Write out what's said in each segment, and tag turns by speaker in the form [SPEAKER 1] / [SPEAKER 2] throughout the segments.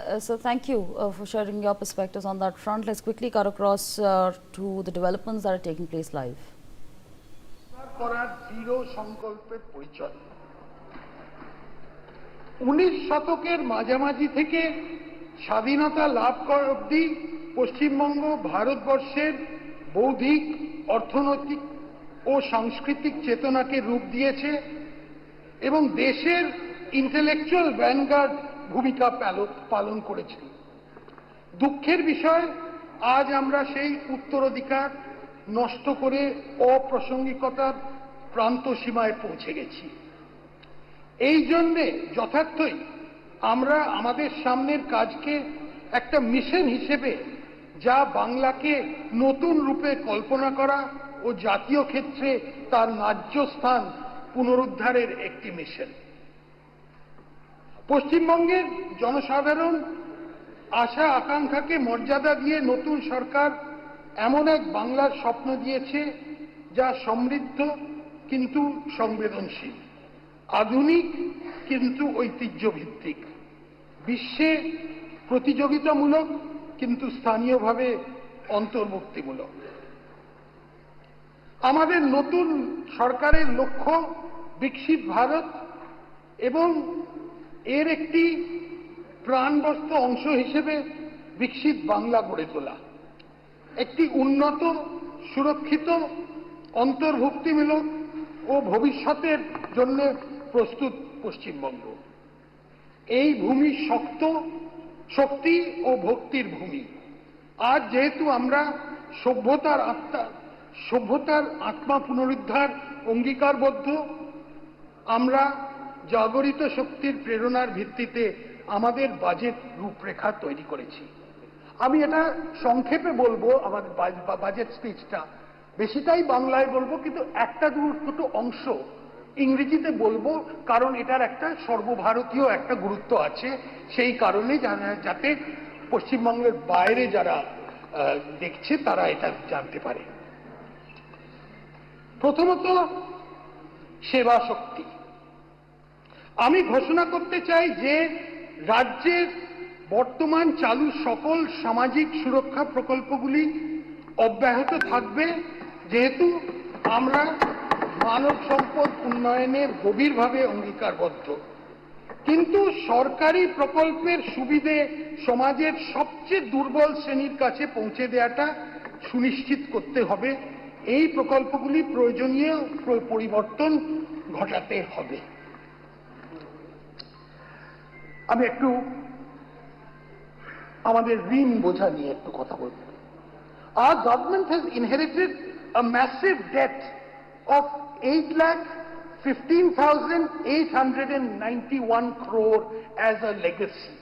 [SPEAKER 1] So thank you for sharing your perspectives on that front. Let's quickly cut across to the developments that are taking place live.
[SPEAKER 2] করার দৃঢ় সংকল্পের পরিচয় 19 শতকের মাঝামাঝি থেকে স্বাধীনতা লাভ করা অবধি পশ্চিমবঙ্গ ভারতবর্ষের বৌদ্ধিক, অর্থনৈতিক ও সাংস্কৃতিক চেতনাকে রূপ দিয়েছে এবং দেশের ইন্টেলেকচুয়াল ভ্যানগার্ড ভূমিকা পালন করেছে। দুঃখের বিষয়, আজ আমরা সেই উত্তরাধিকার নষ্ট করে অপ্রাসঙ্গিকতার প্রান্ত সীমায় পৌঁছে গেছি। এই জন্যে যথার্থই আমরা আমাদের সামনের কাজকে একটা মিশন হিসেবে, যা বাংলাকে নতুন রূপে কল্পনা করা ও জাতীয় ক্ষেত্রে তার ন্যায্য স্থান পুনরুদ্ধারের একটি মিশন। পশ্চিমবঙ্গের জনসাধারণ আশা আকাঙ্ক্ষাকে মর্যাদা দিয়ে নতুন সরকার এমন এক বাংলার স্বপ্ন দিয়েছে যা সমৃদ্ধ কিন্তু সংবেদনশীল, আধুনিক কিন্তু ঐতিহ্যভিত্তিক, বিশ্বে প্রতিযোগিতামূলক কিন্তু স্থানীয়ভাবে অন্তর্ভুক্তিমূলক। আমাদের নতুন সরকারের লক্ষ্য বিকশিত ভারত এবং এর একটি প্রাণবন্ত অংশ হিসেবে বিকশিত বাংলা গড়ে তোলা, একটি উন্নত, সুরক্ষিত, অন্তর্ভুক্তিমূলক ও ভবিষ্যতের জন্য প্রস্তুত পশ্চিমবঙ্গ। এই ভূমি শক্তি ও ভক্তির ভূমি। আজ যেহেতু আমরা সভ্যতার আত্মা পুনরুদ্ধার অঙ্গীকারবদ্ধ, আমরা জাগরিত শক্তির প্রেরণার ভিত্তিতে আমাদের বাজেট রূপরেখা তৈরি করেছি। আমি এটা সংক্ষেপে বলবো, আমাদের বাজেট স্পিচটা বেশিটাই বাংলায় বলবো, কিন্তু একটা দুটো অংশ ইংরেজিতে বলবো, কারণ এটার একটা সর্বভারতীয় একটা গুরুত্ব আছে। সেই কারণে যাতে পশ্চিমবঙ্গের বাইরে যারা দেখছে তারা এটা জানতে পারে। প্রথমত, সেবা শক্তি। আমি ঘোষণা করতে চাই যে রাজ্যের বর্তমান চালু সকল সামাজিক সুরক্ষা প্রকল্পগুলি অব্যাহত থাকবে, যেহেতু আমরা মানব সম্পদ উন্নয়নে গভীরভাবে অঙ্গীকারবদ্ধ। কিন্তু সরকারি প্রকল্পের সুবিধে সমাজের সবচেয়ে দুর্বল শ্রেণীর কাছে পৌঁছে দেওয়াটা সুনিশ্চিত করতে হবে। এই প্রকল্পগুলি প্রয়োজনীয় পরিবর্তন ঘটাতে হবে। আমি একটু আমাদের ঋণ বোঝা নিয়ে একটু কথা বলব। Our government has inherited a massive debt of 8,15,891 crore as a legacy.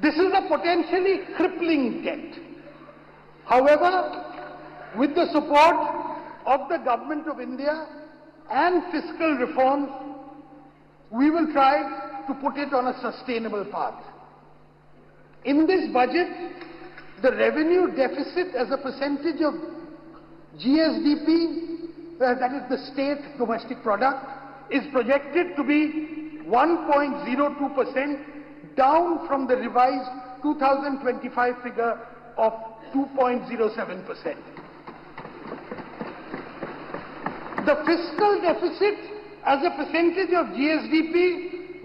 [SPEAKER 2] This is a potentially crippling debt. However, with the support of the Government of India and fiscal reforms, we will try to put it on a sustainable path. In this budget, the revenue deficit as a percentage of GSDP, that is the state domestic product, is projected to be 1.02%, down from the revised 2025 figure of 2.07%. The fiscal deficit as a percentage of GSDP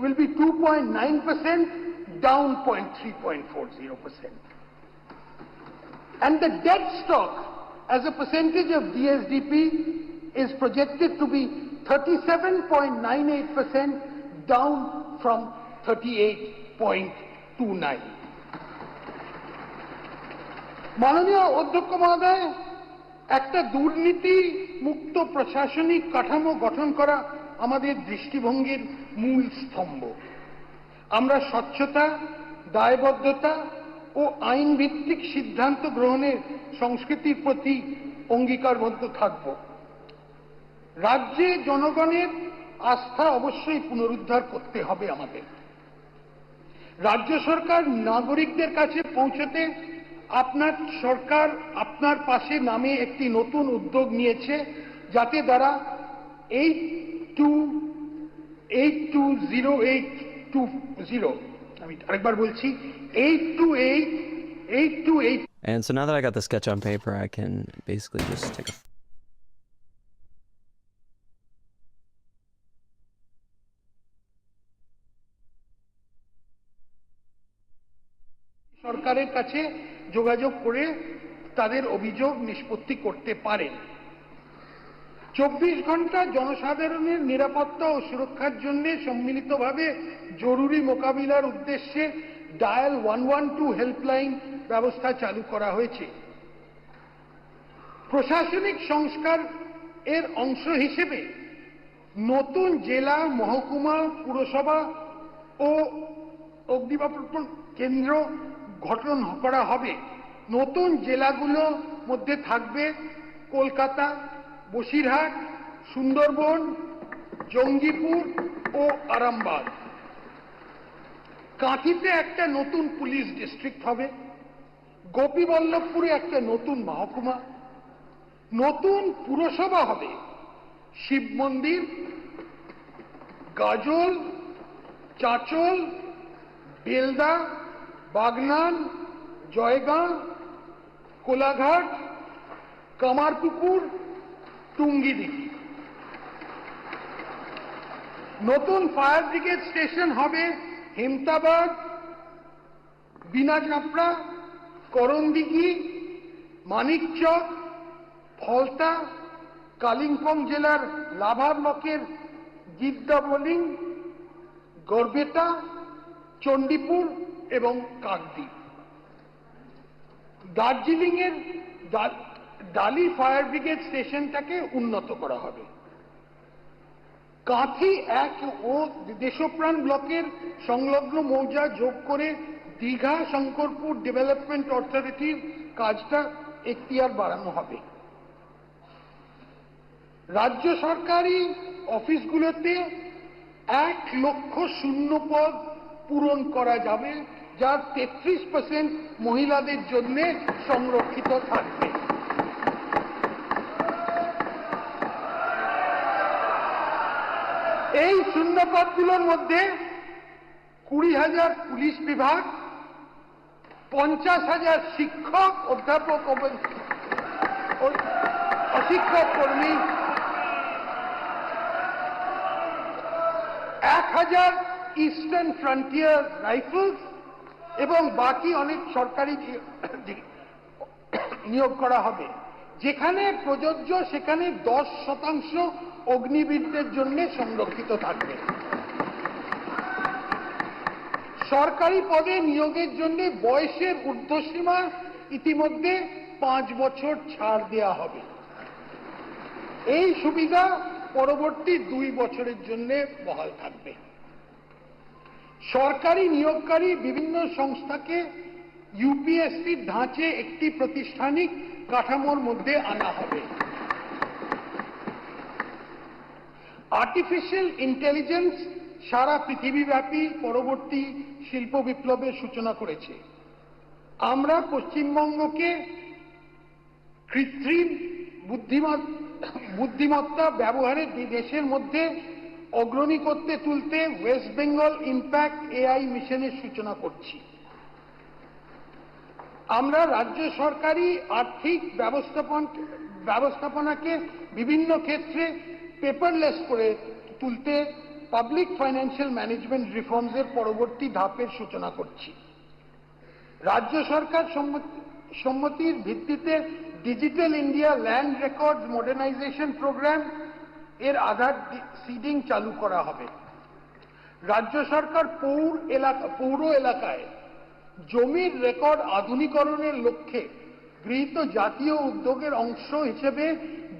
[SPEAKER 2] will be 2.9%, down 3.40%. And the debt stock as a percentage of GSDP is projected to be 37.98%, down from 38.29%. মাননীয় অধ্যক্ষ মহোদয়, একটা দুর্নীতি মুক্ত প্রশাসনিক কাঠামো গঠন করা আমাদের দৃষ্টিভঙ্গির মূল স্তম্ভ। আমরা স্বচ্ছতা, দায়বদ্ধতা ও আইন ভিত্তিক সিদ্ধান্ত গ্রহণের সংস্কৃতির প্রতি অঙ্গীকারবদ্ধ থাকব। রাজ্যে জনগণের আস্থা অবশ্যই পুনরুদ্ধার করতে হবে আমাদের। রাজ্য সরকার নাগরিকদের কাছে পৌঁছতে আপনার সরকার আপনার পাশে নামে একটি নতুন উদ্যোগ নিয়েছে, যাতে দ্বারা 820820 আমি আরেকবার বলছি 8 to 8, 8 to 8.
[SPEAKER 3] And so now that I got the sketch on paper, I can basically just take a
[SPEAKER 2] সরকারের কাছে যোগাযোগ করে তাদের অভিযোগ নিষ্পত্তি করতে পারেন। 24 ঘন্টা জনসাধারণের নিরাপত্তা ও সুরক্ষার জন্য সম্মিলিতভাবে জরুরি মোকাবিলার উদ্দেশ্যে ডায়াল 112 হেল্পলাইন ব্যবস্থা চালু করা হয়েছে। প্রশাসনিক সংস্কার এর অংশ হিসেবে নতুন জেলা, মহকুমা, পুরসভা ও অগ্নিনির্বাপন কেন্দ্র গঠন করা হবে। নতুন জেলাগুলোর মধ্যে থাকবে কলকাতা, বসিরহাট, সুন্দরবন, জঙ্গিপুর ও আরামবাগ। কাঁথিতে একটা নতুন পুলিশ ডিস্ট্রিক্ট হবে, গোপীবল্লভপুরে একটা নতুন মহকুমা, নতুন পুরসভা হবে শিব মন্দির, গাজল, চাঁচল, বেলদা, বাগনান, জয়গাঁ, কোলাঘাট, কামারপুকুর, টুঙ্গিদিঘি। নতুন ফায়ার ব্রিগেড স্টেশন হবে হেমতাবাদ, বিনাচাপড়া, করণদিঘি, মানিকচক, ফলতা, কালিম্পং জেলার লাভা ব্লকের গিদ্দাবলিং, গড়বেতা, চণ্ডীপুর এবং কাকদ্বীপ। দার্জিলিংয়ের ডালি ফায়ার ব্রিগেড স্টেশনটাকে উন্নত করা হবে। কাঁথি 1 ও দেশপ্রাণ ব্লকের সংলগ্ন মৌজা যোগ করে দীঘা শঙ্করপুর ডেভেলপমেন্ট অথরিটির কাজটা এখতিয়ার বাড়ানো হবে। রাজ্য সরকারি অফিসগুলোতে 1 লক্ষ শূন্য পদ পূরণ করা যাবে, যার 33% মহিলাদের জন্য সংরক্ষিত থাকবে। এই শূন্যপদগুলোর মধ্যে 20,000 পুলিশ বিভাগ, 50,000 শিক্ষক, অধ্যাপক অশিক্ষক কর্মী, 1,000 ইস্টার্ন ফ্রন্টিয়ার রাইফেলস এবং বাকি অনেক সরকারি নিয়োগ করা হবে। যেখানে প্রযোজ্য সেখানে 10% অগ্নিবীরদের জন্য সংরক্ষিত থাকবে। সরকারি পদে নিয়োগের জন্য বয়সের ঊর্ধ্বসীমা ইতিমধ্যে 5 বছর ছাড় দেওয়া হবে। এই সুবিধা পরবর্তী 2 বছরের জন্য বহাল থাকবে। সরকারি নিয়োগকারী বিভিন্ন সংস্থাকে ইউপিএসসির ধাঁচে একটি প্রাতিষ্ঠানিক কাঠামোর মধ্যে আনা হবে। আর্টিফিশিয়াল ইন্টেলিজেন্স সারা পৃথিবীব্যাপী পরবর্তী শিল্প বিপ্লবের সূচনা করেছে। আমরা পশ্চিমবঙ্গকে কৃত্রিম বুদ্ধিমত্তা ব্যবহারের দেশের মধ্যে অগ্রণী করতে তুলতে ওয়েস্ট বেঙ্গল ইম্প্যাক্ট এআই মিশনের সূচনা করছি। আমরা রাজ্য সরকারি আর্থিক ব্যবস্থাপনাকে বিভিন্ন ক্ষেত্রে পেপারলেস করে তুলতে পাবলিক ফাইন্যান্সিয়াল ম্যানেজমেন্ট রিফর্মসের পরবর্তী ধাপের সূচনা করছি। রাজ্য সরকার সম্মতির ভিত্তিতে digital India land records modernisation programme এর আধার সিডিং চালু করা হবে। রাজ্য সরকার পৌর এলাকায় জমির রেকর্ড আধুনিকরণের লক্ষ্যে গৃহীত জাতীয় উদ্যোগের অংশ হিসেবে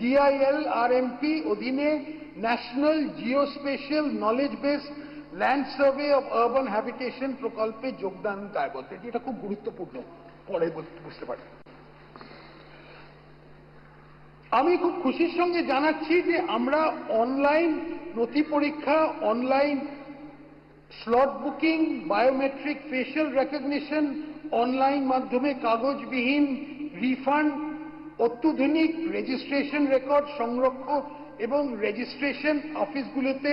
[SPEAKER 2] DILRMP অধীনে national geospatial knowledge base land survey of urban habitation প্রকল্পে যোগদান দায়বদ্ধ। এটা খুব গুরুত্বপূর্ণ, পরে বুঝতে পারি। আমি খুব খুশির সঙ্গে জানাচ্ছি যে আমরা অনলাইন নথি পরীক্ষা, online slot booking, biometric facial recognition, online মাধ্যমে কাগজবিহীন রিফান্ড, অত্যাধুনিক রেজিস্ট্রেশন রেকর্ড সংরক্ষণ এবং রেজিস্ট্রেশন অফিসগুলোতে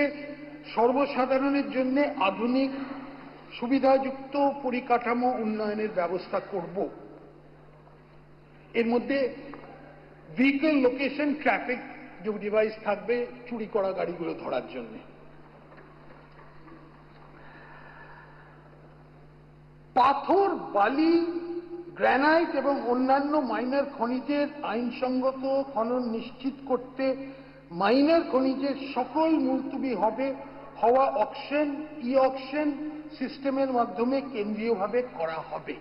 [SPEAKER 2] সর্বসাধারণের জন্য আধুনিক সুবিধাযুক্ত পরিকাঠামো উন্নয়নের ব্যবস্থা করব। এর মধ্যে ভেহিকল লোকেশন ট্রাফিক ডিভাইস থাকবে চুরি করা গাড়িগুলো ধরার জন্য। পাথর, বালি, গ্রানাইট এবং অন্যান্য মাইনার খনিজের আইনসঙ্গত খনন নিশ্চিত করতে মাইনার খনিজের সকল মুলতবি হওয়া অকশন, ই অকশন সিস্টেমের মাধ্যমে কেন্দ্রীয়ভাবে করা হবে।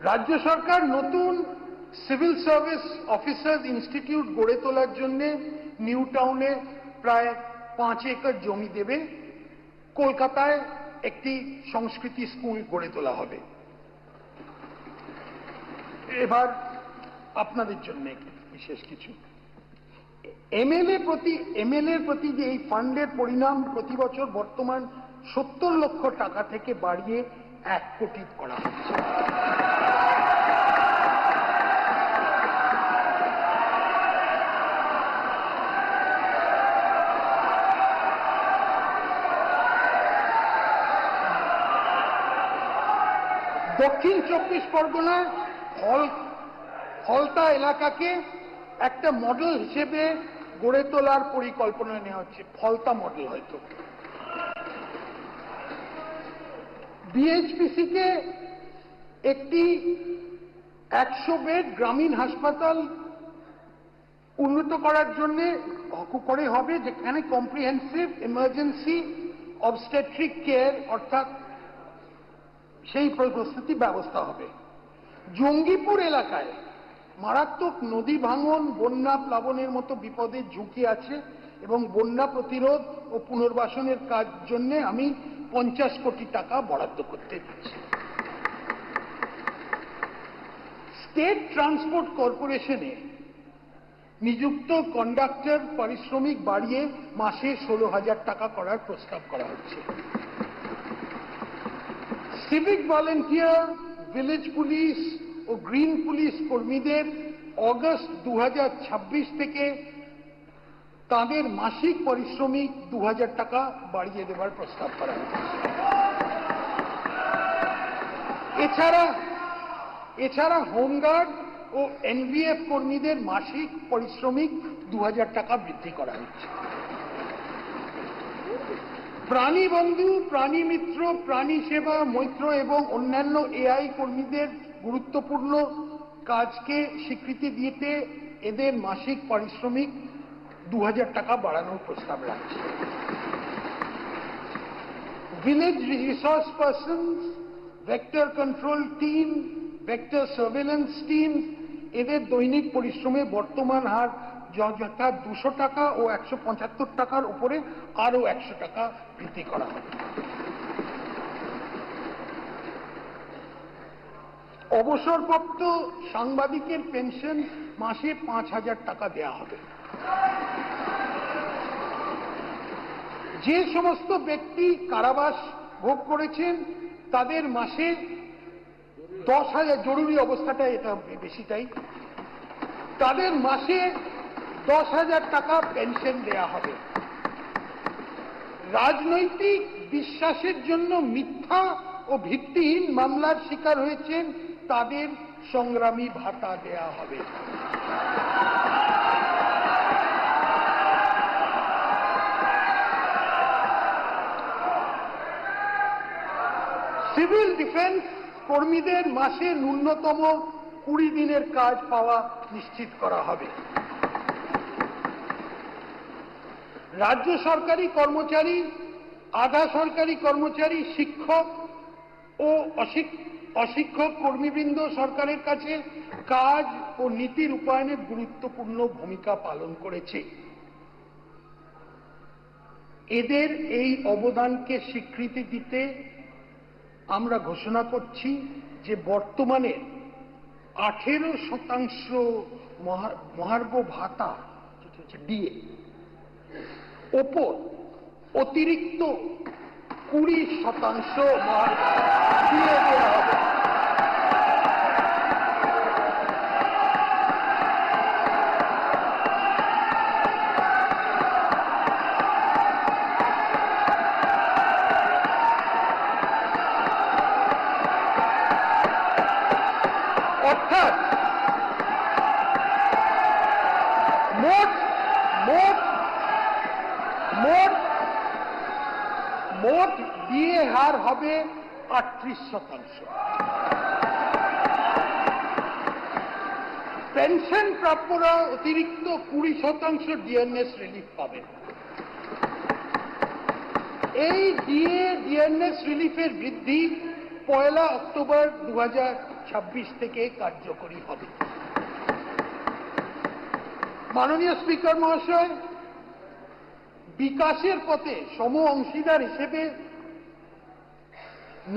[SPEAKER 2] রাজ্য সরকার নতুন সিভিল সার্ভিস অফিসার্স ইনস্টিটিউট গড়ে তোলার জন্য নিউ টাউনে প্রায় 5 একর জমি দেবে। কলকাতায় একটি সংস্কৃতি স্কুল গড়ে তোলা হবে। এবার আপনাদের জন্য বিশেষ কিছু এমএলএ প্রতি যে এই ফান্ডের পরিমাণ প্রতি বছর বর্তমান 70 লক্ষ টাকা থেকে বাড়িয়ে 1 কোটি করা হচ্ছে। দক্ষিণ 24 পরগনায় ফলতা এলাকাকে একটা মডেল হিসেবে গড়ে তোলার পরিকল্পনা নেওয়া হচ্ছে। ফলতা মডেল হয়তো বিএইচপিসি কে একটি 100 বেড গ্রামীণ হাসপাতাল উন্নত করার জন্য করে হবে, যেখানে কম্প্রিহেন্সিভ ইমার্জেন্সি অবস্টেট্রিক কেয়ার অর্থাৎ সেই প্রস্তুতি ব্যবস্থা হবে। জঙ্গিপুর এলাকায় মারাত্মক নদী ভাঙন, বন্যা প্লাবনের মতো বিপদের ঝুঁকি আছে এবং বন্যা প্রতিরোধ ও পুনর্বাসনের কাজ জন্য আমি 50 কোটি টাকা বরাদ্দ করতে দিচ্ছি। স্টেট ট্রান্সপোর্ট কর্পোরেশনে নিযুক্ত কন্ডাক্টর পারিশ্রমিক বাড়িয়ে মাসে 16,000 টাকা করার প্রস্তাব করা হচ্ছে। সিভিক ভলেন্টিয়ার, ভিলেজ পুলিশ ও গ্রিন পুলিশ কর্মীদের অগস্ট 2026 থেকে তাদের মাসিক পারিশ্রমিক 2,000 টাকা বাড়িয়ে দেওয়ার প্রস্তাব করা হয়েছে। এছাড়া হোমগার্ড ও এনভিএফ কর্মীদের মাসিক পারিশ্রমিক 2,000 টাকা বৃদ্ধি করা হচ্ছে। প্রাণী বন্ধু, প্রাণী মিত্র, প্রাণী সেবা, মৈত্র এবং অন্যান্য এআই কর্মীদের গুরুত্বপূর্ণ কাজকে স্বীকৃতি দিতে এদের মাসিক পারিশ্রমিক 2,000 টাকা বাড়ানোর প্রস্তাব রাখছে। Village resource persons, vector control team, vector surveillance team এদের দৈনিক পরিশ্রমে বর্তমান হার যথা 200 টাকা ও 175 টাকার উপরে আরো 100 টাকা বৃদ্ধি করা হবে। অবসরপ্রাপ্ত সাংবাদিকের পেনশন মাসে 5,000 টাকা দেওয়া হবে। যে সমস্ত ব্যক্তি কারাবাস ভোগ করেছেন তাদের মাসে 10,000, জরুরি অবস্থাটা এটা বেশিটাই, তাদের মাসে 10,000 টাকা পেনশন দেয়া হবে। রাজনৈতিক বিশ্বাসের জন্য মিথ্যা ও ভিত্তিহীন মামলার শিকার হয়েছেন তাদের সংগ্রামী ভাতা দেয়া হবে। সিভিল ডিফেন্স কর্মীদের মাসে ন্যূনতম 20 দিনের কাজ পাওয়া নিশ্চিত করা হবে। রাজ্য সরকারি কর্মচারী, আধা সরকারি কর্মচারী, শিক্ষক ও অশিক্ষক কর্মীবৃন্দ সরকারের কাছে কাজ ও নীতি রূপায়ণে গুরুত্বপূর্ণ ভূমিকা পালন করেছে। এদের এই অবদানকে স্বীকৃতি দিতে আমরা ঘোষণা করছি যে বর্তমানে 18% মহার্ঘ ভাতা দিয়ে ওপর অতিরিক্ত 20% মহার্ঘ দিয়ে দেওয়া হবে। মোট ডিএ হার হবে 38%। পেনশন প্রাপ্যরা অতিরিক্ত 20% ডিএনএস রিলিফ পাবেন। এই ডিএনএস রিলিফের বৃদ্ধি 1 অক্টোবর 2026 থেকে কার্যকরী হবে। মাননীয় স্পিকার মহাশয়, বিকাশের পথে সম অংশীদার হিসেবে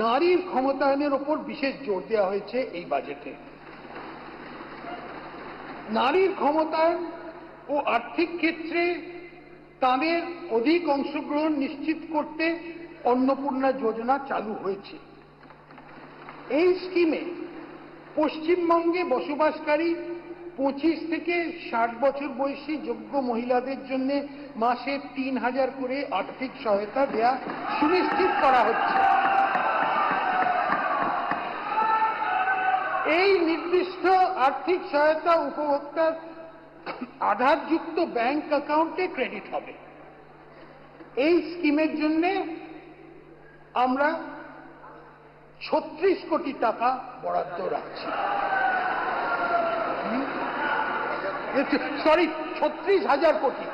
[SPEAKER 2] নারীর ক্ষমতায়নের উপর বিশেষ জোর দেওয়া হয়েছে এই বাজেটে। নারীর ক্ষমতায়ন ও আর্থিক ক্ষেত্রে তাদের অধিক অংশগ্রহণ নিশ্চিত করতে অন্নপূর্ণা যোজনা চালু হয়েছে। এই স্কিমে পশ্চিমবঙ্গে বসবাসকারী 25 থেকে 60 বছর বয়সী যোগ্য মহিলাদের জন্য মাসে 3000 করে আর্থিক সহায়তা দেয়া সুনিশ্চিত করা হচ্ছে। এই নির্দিষ্ট আর্থিক সহায়তা উপভোক্তার আধারযুক্ত ব্যাংক অ্যাকাউন্টে ক্রেডিট হবে। এই স্কিমের জন্য আমরা 36 কোটি টাকা বরাদ্দ রাখছি। সরি, 36,000 কোটি।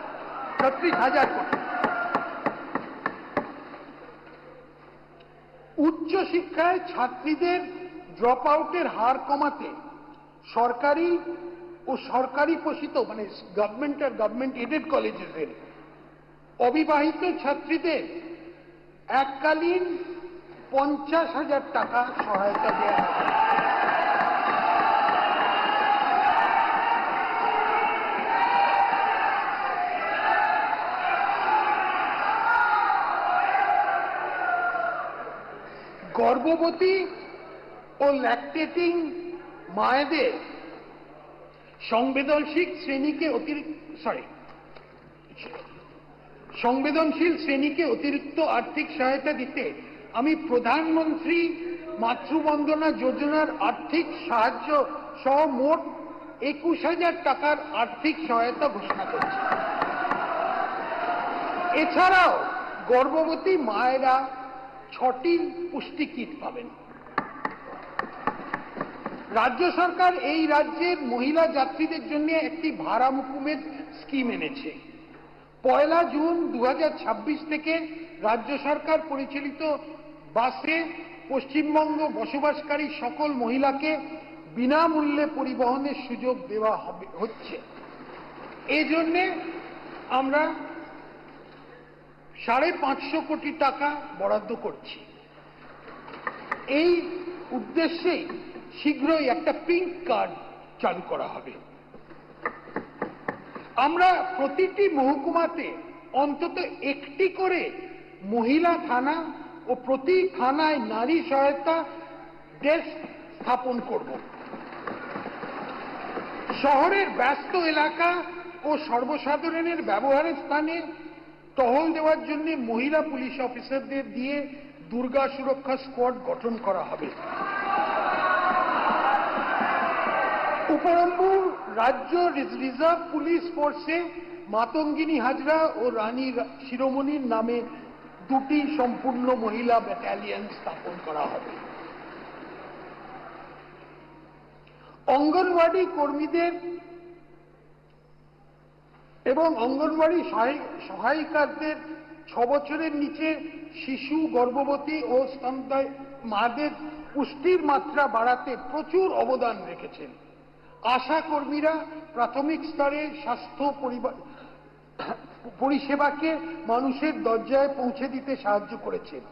[SPEAKER 2] 36,000 কোটি। উচ্চশিক্ষায় ছাত্রীদের ড্রপ আউটের হার কমাতে সরকারি ও সরকারি পোষিত মানে গভর্নমেন্ট আর গভর্নমেন্ট এডেড কলেজের অবিবাহিত ছাত্রীদের এককালীন 50,000 টাকা সহায়তা দেওয়া হবে। গর্ভবতী ও ল্যাকটেটিং মায়েদের সংবেদনশীল শ্রেণীকে অতিরিক্ত আর্থিক সহায়তা দিতে আমি প্রধানমন্ত্রী মাতৃবন্দনা যোজনার আর্থিক সাহায্য সহ মোট 21,000 টাকার আর্থিক সহায়তা ঘোষণা করছি। এছাড়াও গর্ভবতী মায়েরা 6টি পুষ্টি কিট পাবেন। রাজ্য সরকার এই রাজ্যের মহিলা যাত্রীদের জন্য একটি ভাড়া মুকুবের স্কিম এনেছে। 1 জুন 2026 থেকে রাজ্য সরকার পরিচালিত বাসে পশ্চিমবঙ্গ বসবাসকারী সকল মহিলাকে বিনামূল্যে পরিবহনের সুযোগ দেওয়া হচ্ছে। এই জন্যে আমরা 550 কোটি টাকা বরাদ্দ করছি। এই উদ্দেশ্যে শীঘ্রই একটা পিঙ্ক কার্ড চালু করা হবে। আমরা প্রতিটি মহকুমাতে অন্তত একটি করে মহিলা থানা ও প্রতি থানায় নারী সহায়তা ডেস্ক স্থাপন করব। শহরের ব্যস্ত এলাকা ও সর্বসাধারণের ব্যবহারের স্থানে টহল দেওয়ার জন্য মহিলা পুলিশ অফিসারদের দিয়ে দুর্গা সুরক্ষা স্কোয়াড গঠন করা হবে। উপরম্বুর রাজ্য রিজার্ভ পুলিশ ফোর্সে মাতঙ্গিনী হাজরা ও রানী শিরোমণির নামে 2টি সম্পূর্ণ মহিলা ব্যাটালিয়ন স্থাপন করা হবে। অঙ্গনওয়াড়ি কর্মীদের এবং অঙ্গনওয়াড়ি সহায়িকাদের 6 বছরের নিচে শিশু, গর্ভবতী ও স্তন্যদায়ী মাদের পুষ্টির মাত্রা বাড়াতে প্রচুর অবদান রেখেছেন। আশা কর্মীরা প্রাথমিক স্তরে স্বাস্থ্য পরিষেবাকে মানুষের দরজায় পৌঁছে দিতে সাহায্য করেছেন।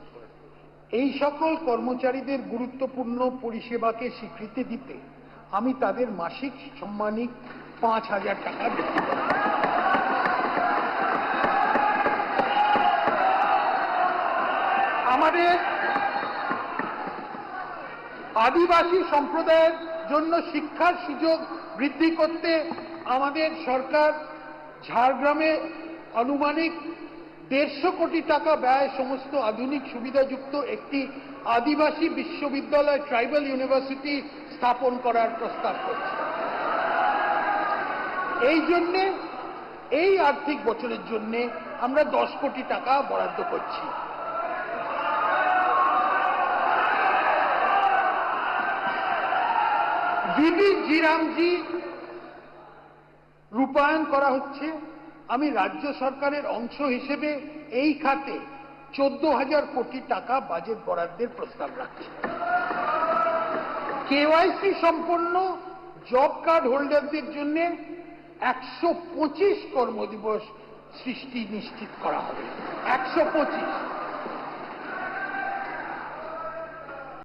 [SPEAKER 2] এই সকল কর্মচারীদের গুরুত্বপূর্ণ পরিষেবাকে স্বীকৃতি দিতে আমি তাদের মাসিক সম্মানিক 5,000 টাকা বৃদ্ধি করব। আমাদের আদিবাসী সম্প্রদায়ের জন্য শিক্ষার সুযোগ বৃদ্ধি করতে আমাদের সরকার ঝাড়গ্রামে আনুমানিক 150 কোটি টাকা ব্যয় সমস্ত আধুনিক সুবিধাযুক্ত একটি আদিবাসী বিশ্ববিদ্যালয় ট্রাইবাল ইউনিভার্সিটি স্থাপন করার প্রস্তাব করছে। এই জন্য এই আর্থিক বছরের জন্য আমরা 10 কোটি টাকা বরাদ্দ করছি। বিবি জিরামজি রূপায়ণ করা হচ্ছে। আমি রাজ্য সরকারের অংশ হিসেবে এই খাতে 14,000 কোটি টাকা বাজেট বরাদ্দের প্রস্তাব রাখছি। কেওয়াইসি সম্পন্ন জব কার্ড হোল্ডারদের জন্য 125 কর্মদিবস সৃষ্টি নিশ্চিত করা হবে। 125।